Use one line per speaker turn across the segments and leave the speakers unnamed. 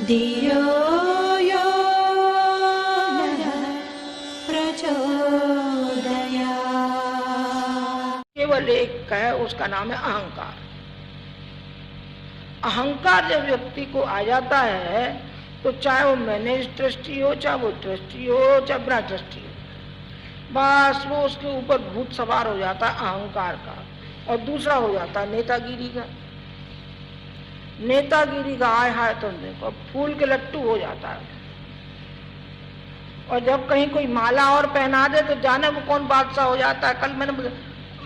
धियो यो नः प्रचोदयात्।
केवल एक है, उसका नाम है अहंकार। अहंकार जब व्यक्ति को आ जाता है तो चाहे वो मैनेज ट्रस्टी हो, चाहे वो ट्रस्टी हो, चाहे बिना ट्रस्टी हो, बस वो उसके ऊपर भूत सवार हो जाता है अहंकार का। और दूसरा हो जाता है नेतागिरी का। नेतागिरी का आय हाय तुम देखो, फूल के लट्टू हो जाता है। और जब कहीं कोई माला और पहना दे तो जाने वो कौन बादशाह हो जाता है। कल मैंने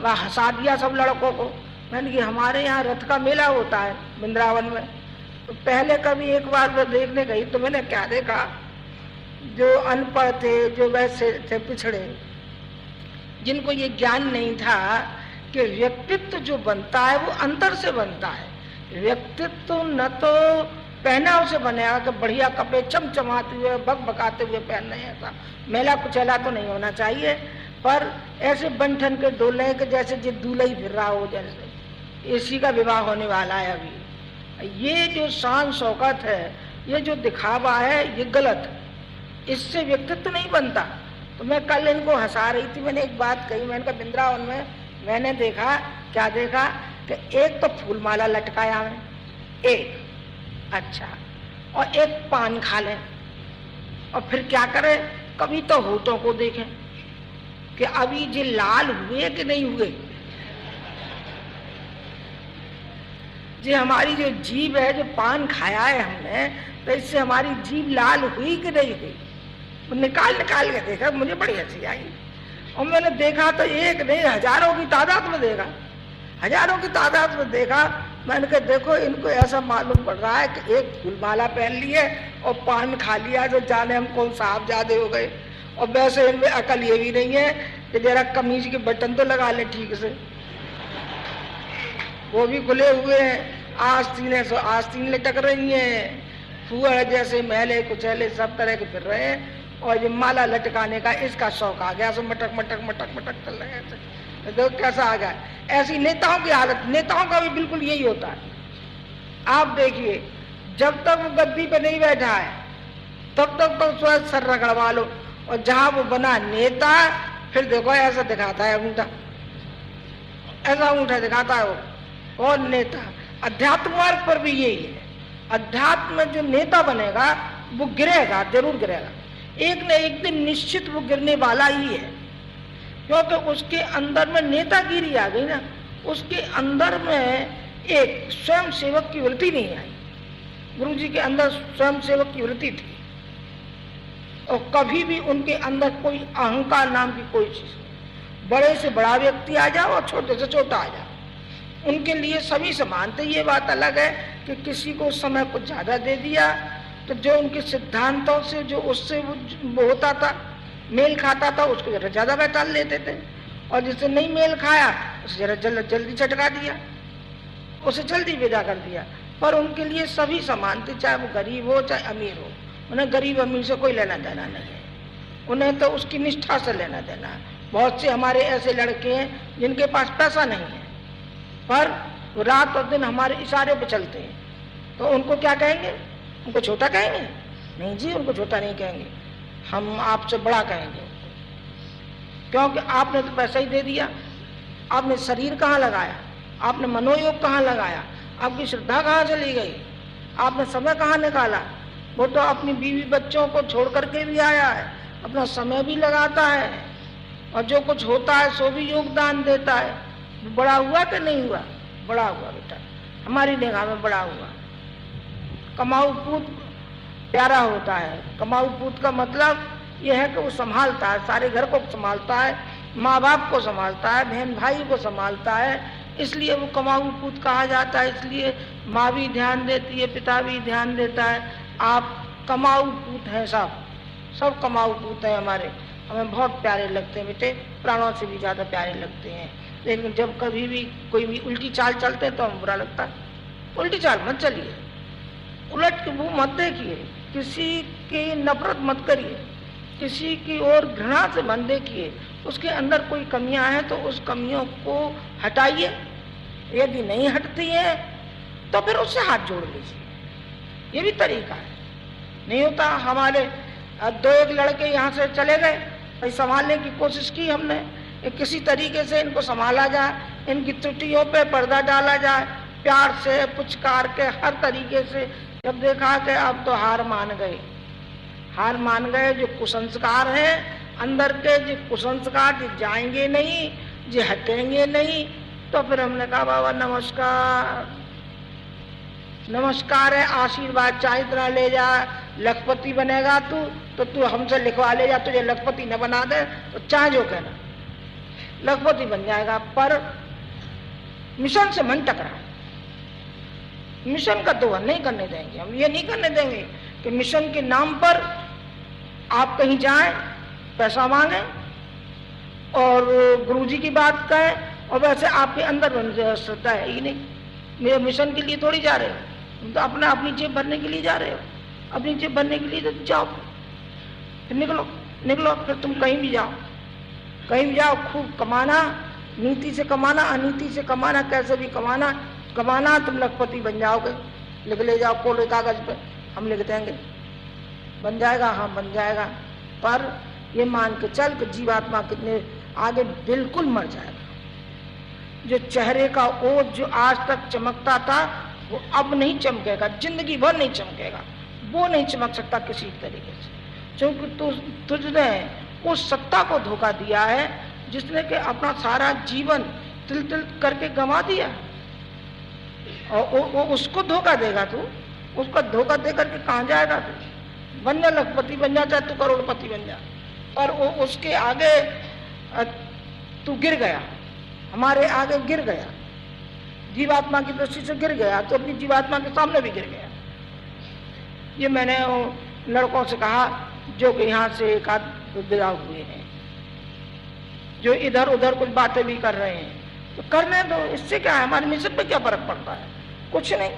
हंसा दिया सब लड़कों को। मैंने कि हमारे यहाँ रथ का मेला होता है वृंदावन में। तो पहले कभी एक बार मैं देखने गई तो मैंने क्या देखा, जो अनपढ़ थे, जो वैसे थे पिछड़े, जिनको ये ज्ञान नहीं था कि व्यक्तित्व जो बनता है वो अंतर से बनता है। व्यक्तित्व न तो पहनाव से बनेगा कि बढ़िया कपड़े चमचमाते हुए बकबकाते हुए पहनने, ऐसा मेला कुचैला तो नहीं होना चाहिए, पर ऐसे बंठन के डोले के जैसे जो दूल्हा ही फिर रहा हो, जैसे इसी का विवाह होने वाला है अभी। ये जो शान शौकत है, ये जो दिखावा है, ये गलत है। इससे व्यक्तित्व नहीं बनता। तो मैं कल इनको हंसा रही थी, मैंने एक बात कही, मैंने कहा वृंदावन में मैंने देखा, क्या देखा कि एक तो फूलमाला लटकाया है एक, अच्छा, और एक पान खा लें, और फिर क्या करें, कभी तो होठों को देखें कि अभी जो लाल हुए कि नहीं हुए। जो हमारी जो जीभ है, जो पान खाया है हमने, तो इससे हमारी जीभ लाल हुई कि नहीं हुई, निकाल निकाल के देखा, मुझे बड़ी हंसी आई। और मैंने देखा तो एक नहीं, हजारों की तादाद में देखा, हजारों की तादाद में देखा। मैंने कहा देखो, इनको ऐसा मालूम पड़ रहा है कि एक फूलमाला पहन ली है और पान खा लिया, जो जाने हम कौन साहबजादे हो गए। और वैसे इनमें अकल ये भी नहीं है कि जरा कमीज के बटन तो लगा ले ठीक से, वो भी खुले हुए हैं, आस्तीन लटक रही हैं, फुआ जैसे मैले कुचैले सब तरह के फिर रहे हैं। और ये माला लटकाने का इसका शौक आ गया, सो मटक मटक मटक मटक चल रहे हैं। तो कैसा आ गया, ऐसी नेताओं की हालत। नेताओं का भी बिल्कुल यही होता है। आप देखिए, जब तक वो गद्दी पे नहीं बैठा है तब तक तो स्वयं सर रगड़वा लो, और जहां वो बना नेता, फिर देखो ऐसा दिखाता है अंगूठा, ऐसा अंगूठा दिखाता है वो। और नेता अध्यात्म मार्ग पर भी यही है। अध्यात्म में जो नेता बनेगा वो गिरेगा, जरूर गिरेगा, एक न एक दिन निश्चित वो गिरने वाला ही है, क्योंकि उसके अंदर में नेतागिरी आ गई ना, उसके अंदर में एक स्वयं सेवक की वृत्ति नहीं आई। गुरु जी के अंदर स्वयं सेवक की वृत्ति थी, और कभी भी उनके अंदर कोई अहंकार नाम की कोई चीज नहीं। बड़े से बड़ा व्यक्ति आ जाओ और छोटे से छोटा आ जाओ, उनके लिए सभी समान थे। ये बात अलग है कि किसी को समय कुछ ज्यादा दे दिया तो जो उनके सिद्धांतों से जो उससे वो होता था, मेल खाता था, उसको जरा ज्यादा बैठा लेते थे, और जिससे नहीं मेल खाया उसे जरा जल्दी चटका दिया, उसे जल्दी विदा कर दिया। पर उनके लिए सभी समान थे, चाहे वो गरीब हो चाहे अमीर हो। उन्हें गरीब अमीर से कोई लेना देना नहीं है, उन्हें तो उसकी निष्ठा से लेना देना है। बहुत से हमारे ऐसे लड़के हैं जिनके पास पैसा नहीं है, पर रात और दिन हमारे इशारे पे चलते हैं, तो उनको क्या कहेंगे, उनको छोटा कहेंगे? नहीं जी, उनको छोटा नहीं कहेंगे, हम आपसे बड़ा कहेंगे, क्योंकि आपने तो पैसा ही दे दिया। आपने शरीर कहाँ लगाया, आपने मनोयोग कहाँ लगाया, आपकी श्रद्धा कहाँ चली गई, आपने समय कहाँ निकाला। वो तो अपनी बीवी बच्चों को छोड़ करके भी आया है, अपना समय भी लगाता है, और जो कुछ होता है सो भी योगदान देता है। बड़ा हुआ कि नहीं हुआ? बड़ा हुआ बेटा, हमारी निगाह में बड़ा हुआ। कमाऊ पूत प्यारा होता है। कमाऊ पूत का मतलब यह है कि वो संभालता है, सारे घर को संभालता है, माँ बाप को संभालता है, बहन भाई को संभालता है, इसलिए वो कमाऊ पूत कहा जाता है। इसलिए माँ भी ध्यान देती है, पिता भी ध्यान देता है। आप कमाऊ पूत हैं, सब कमाऊ पूत हैं हमारे, हमें बहुत प्यारे लगते हैं बेटे, प्राणों से भी ज़्यादा प्यारे लगते हैं। लेकिन जब कभी भी कोई भी उल्टी चाल चलते हैं तो हमें बुरा लगता है। उल्टी चाल मत चलिए, उलट के मुँह मत देखिए, किसी की नफरत मत करिए, किसी की ओर घृणा से मन देखिए। उसके अंदर कोई कमियां हैं तो उस कमियों को हटाइए, यदि नहीं हटती है तो फिर उससे हाथ जोड़ लीजिए, ये भी तरीका है। नहीं होता। हमारे दो एक लड़के यहाँ से चले गए, भाई संभालने की कोशिश की हमने, किसी तरीके से इनको संभाला जाए, इनकी त्रुटियों पे पर्दा डाला जाए, प्यार से पुचकार के हर तरीके से। जब देखा कि अब तो हार मान गए, हार मान गए, जो कुसंस्कार हैं अंदर के, जो कुसंस्कार जो जाएंगे नहीं, जो हटेंगे नहीं, तो फिर हमने कहा बाबा नमस्कार, नमस्कार है, आशीर्वाद चाहे इतना ले जा, लखपति बनेगा तू तो तू हमसे लिखवा ले जा, तुझे लखपति न बना दे तो चाहे जो कहना, लखपति बन जाएगा। पर मिशन से मन टकरा, मिशन का दोहन नहीं करने देंगे हम। ये नहीं करने देंगे कि मिशन के नाम पर आप कहीं जाएं, पैसा मांगे और गुरुजी की बात कहें और वैसे आपके अंदर श्रद्धा है ही नहीं। मेरे मिशन के लिए थोड़ी जा रहे हो, तुम तो अपनी जेब भरने के लिए जा रहे हो। अपनी जेब भरने के लिए तो जाओ, फिर निकलो निकलो, फिर तुम कहीं भी जाओ, कहीं भी जाओ, खूब कमाना, नीति से कमाना, अनीति से कमाना, कैसे भी कमाना, कमाना, तुम लखपति बन जाओगे। लिख ले जाओ कोरे कागज पे, हम लिख देंगे, बन जाएगा, हाँ बन जाएगा। पर ये मान के चल कि जीवात्मा कितने आगे बिल्कुल मर जाएगा। जो चेहरे का ओज जो आज तक चमकता था वो अब नहीं चमकेगा, जिंदगी भर नहीं चमकेगा, वो नहीं चमक सकता किसी तरीके से, क्योंकि तुझने उस सत्ता को धोखा दिया है जिसने के अपना सारा जीवन तिल तिल करके गंवा दिया। और उसको धोखा देगा तू, उसको धोखा दे करके कहाँ जाएगा तू? बन जा लखपति बन जा, चाहे तू करोड़पति बन जा, पर वो उसके आगे तू गिर गया, हमारे आगे गिर गया, जीवात्मा की दृष्टि से गिर गया, तो अपनी जीवात्मा के सामने भी गिर गया। ये मैंने लड़कों से कहा जो कि यहाँ से एक आध विदा हुए हैं, जो इधर उधर कुछ बातें भी कर रहे हैं, तो करने दो, इससे क्या है, हमारे मिशन पे क्या फर्क पड़ता है? कुछ नहीं।